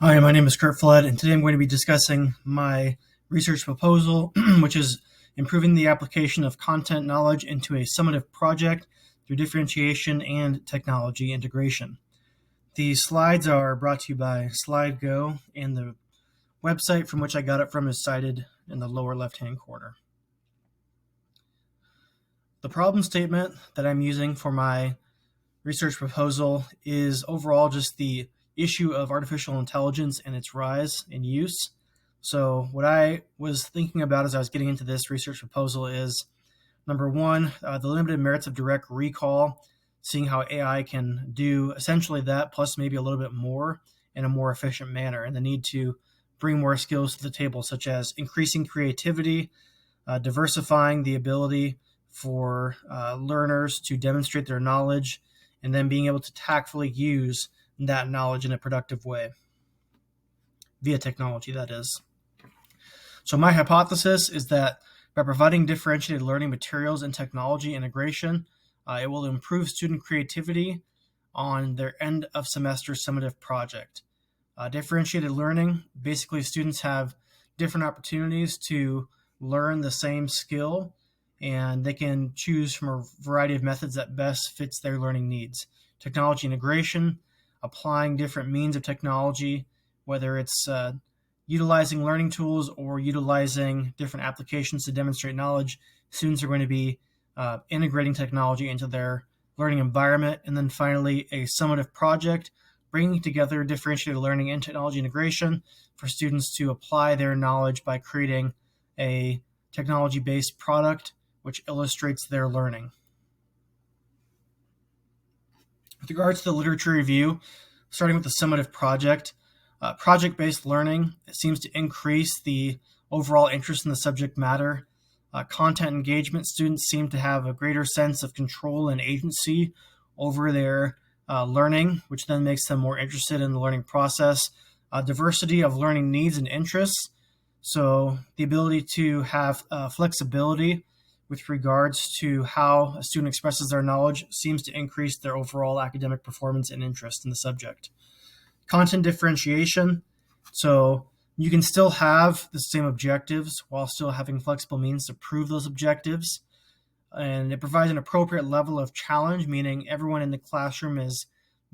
Hi, my name is Kurt Flood, and today I'm going to be discussing my research proposal, which is improving the application of content knowledge into a summative project through differentiation and technology integration. The slides are brought to you by SlideGo, and the website from which I got it from is cited in the lower left-hand corner. The problem statement that I'm using for my research proposal is overall just the issue of artificial intelligence and its rise in use. So what I was thinking about as I was getting into this research proposal is, number one, the limited merits of direct recall, seeing how AI can do essentially that plus maybe a little bit more in a more efficient manner, and the need to bring more skills to the table, such as increasing creativity, diversifying the ability for learners to demonstrate their knowledge, and then being able to tactfully use that knowledge in a productive way via technology, that is. So my hypothesis is that by providing differentiated learning materials and technology integration, it will improve student creativity on their end of semester summative project. Differentiated learning, basically students have different opportunities to learn the same skill, and they can choose from a variety of methods that best fits their learning needs. Technology integration, applying different means of technology, whether it's utilizing learning tools or utilizing different applications to demonstrate knowledge. Students are going to be integrating technology into their learning environment. And then finally, a summative project, bringing together differentiated learning and technology integration for students to apply their knowledge by creating a technology-based product which illustrates their learning. With regards to the literature review, starting with the summative project, project-based learning seems to increase the overall interest in the subject matter. Content engagement, students seem to have a greater sense of control and agency over their learning, which then makes them more interested in the learning process. Diversity of learning needs and interests, so the ability to have flexibility with regards to how a student expresses their knowledge seems to increase their overall academic performance and interest in the subject. Content differentiation, so you can still have the same objectives while still having flexible means to prove those objectives. And it provides an appropriate level of challenge, meaning everyone in the classroom is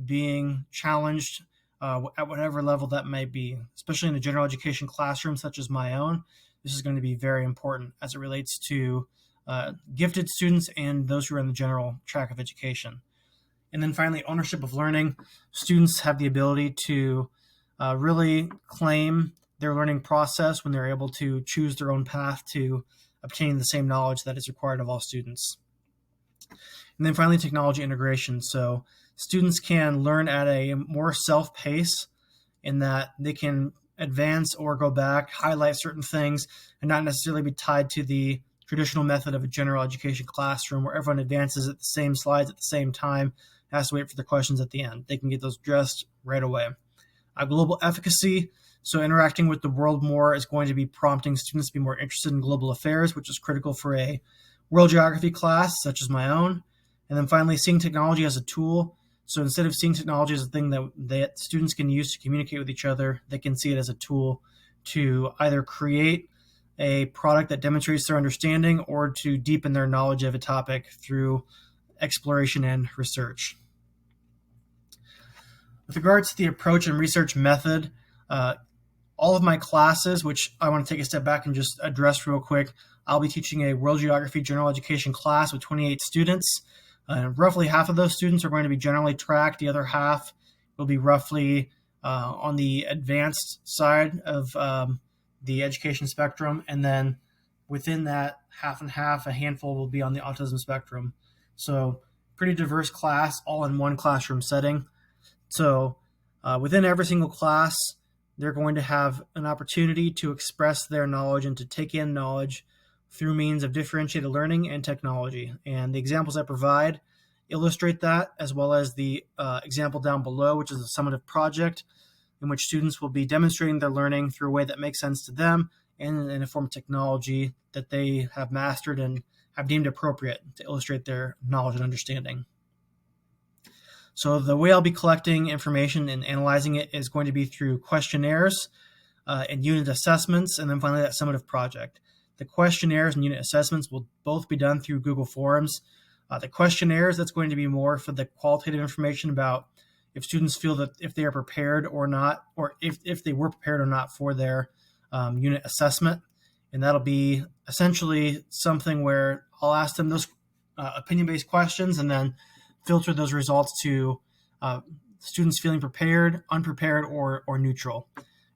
being challenged at whatever level that may be, especially in a general education classroom such as my own. This is going to be very important as it relates to gifted students and those who are in the general track of education. And then finally, ownership of learning. Students have the ability to really claim their learning process when they're able to choose their own path to obtain the same knowledge that is required of all students. And then finally, technology integration. So students can learn at a more self-pace in that they can advance or go back, highlight certain things, and not necessarily be tied to the traditional method of a general education classroom where everyone advances at the same slides at the same time, has to wait for the questions at the end. They can get those addressed right away. Global efficacy, so interacting with the world more is going to be prompting students to be more interested in global affairs, which is critical for a world geography class such as my own. And then finally, seeing technology as a tool. So instead of seeing technology as a thing that students can use to communicate with each other, they can see it as a tool to either create a product that demonstrates their understanding or to deepen their knowledge of a topic through exploration and research. With regards to the approach and research method, all of my classes, which I want to take a step back and just address real quick, I'll be teaching a world geography general education class with 28 students. Roughly half of those students are going to be generally tracked. The other half will be roughly on the advanced side of the education spectrum. And then within that half and half, a handful will be on the autism spectrum. So pretty diverse class, all in one classroom setting. So within every single class, they're going to have an opportunity to express their knowledge and to take in knowledge through means of differentiated learning and technology. And the examples I provide illustrate that, as well as the example down below, which is a summative project in which students will be demonstrating their learning through a way that makes sense to them and in a form of technology that they have mastered and have deemed appropriate to illustrate their knowledge and understanding. So the way I'll be collecting information and analyzing it is going to be through questionnaires and unit assessments, and then finally that summative project. The questionnaires and unit assessments will both be done through Google Forms. The questionnaires, that's going to be more for the qualitative information about if students feel that if they are prepared or not, or if they were prepared or not for their unit assessment. And that'll be essentially something where I'll ask them those opinion-based questions and then filter those results to students feeling prepared, unprepared, or neutral.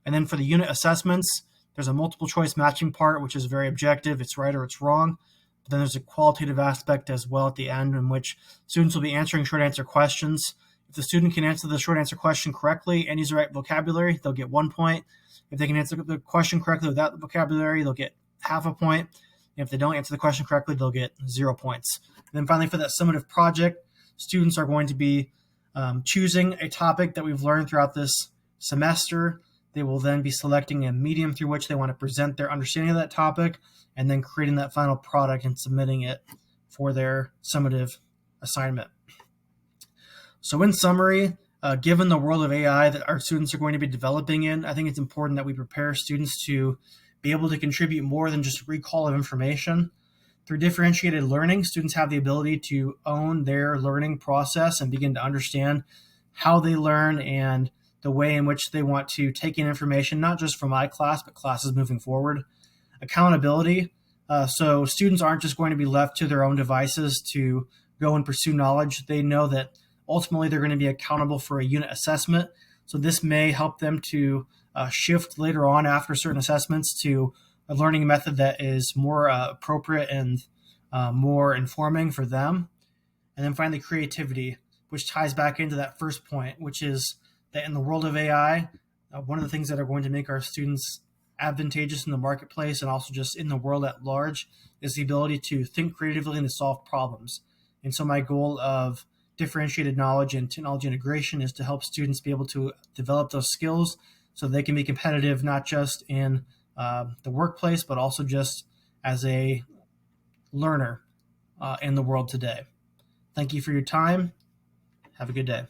And then for the unit assessments, there's a multiple choice matching part, which is very objective. It's right or it's wrong. But then there's a qualitative aspect as well at the end, in which students will be answering short answer questions. If the student can answer the short answer question correctly and use the right vocabulary, they'll get 1 point. If they can answer the question correctly without the vocabulary, they'll get half a point. And if they don't answer the question correctly, they'll get 0 points. And then finally, for that summative project, students are going to be choosing a topic that we've learned throughout this semester. They will then be selecting a medium through which they want to present their understanding of that topic, and then creating that final product and submitting it for their summative assignment. So in summary, given the world of AI that our students are going to be developing in, I think it's important that we prepare students to be able to contribute more than just recall of information. Through differentiated learning, students have the ability to own their learning process and begin to understand how they learn and the way in which they want to take in information, not just from my class, but classes moving forward. Accountability. So students aren't just going to be left to their own devices to go and pursue knowledge. They know that ultimately they're going to be accountable for a unit assessment. So this may help them to shift later on after certain assessments to a learning method that is more appropriate and more informing for them. And then finally, creativity, which ties back into that first point, which is that in the world of AI, one of the things that are going to make our students advantageous in the marketplace and also just in the world at large is the ability to think creatively and to solve problems. And so my goal of differentiated knowledge and technology integration is to help students be able to develop those skills so they can be competitive, not just in the workplace, but also just as a learner in the world today. Thank you for your time. Have a good day.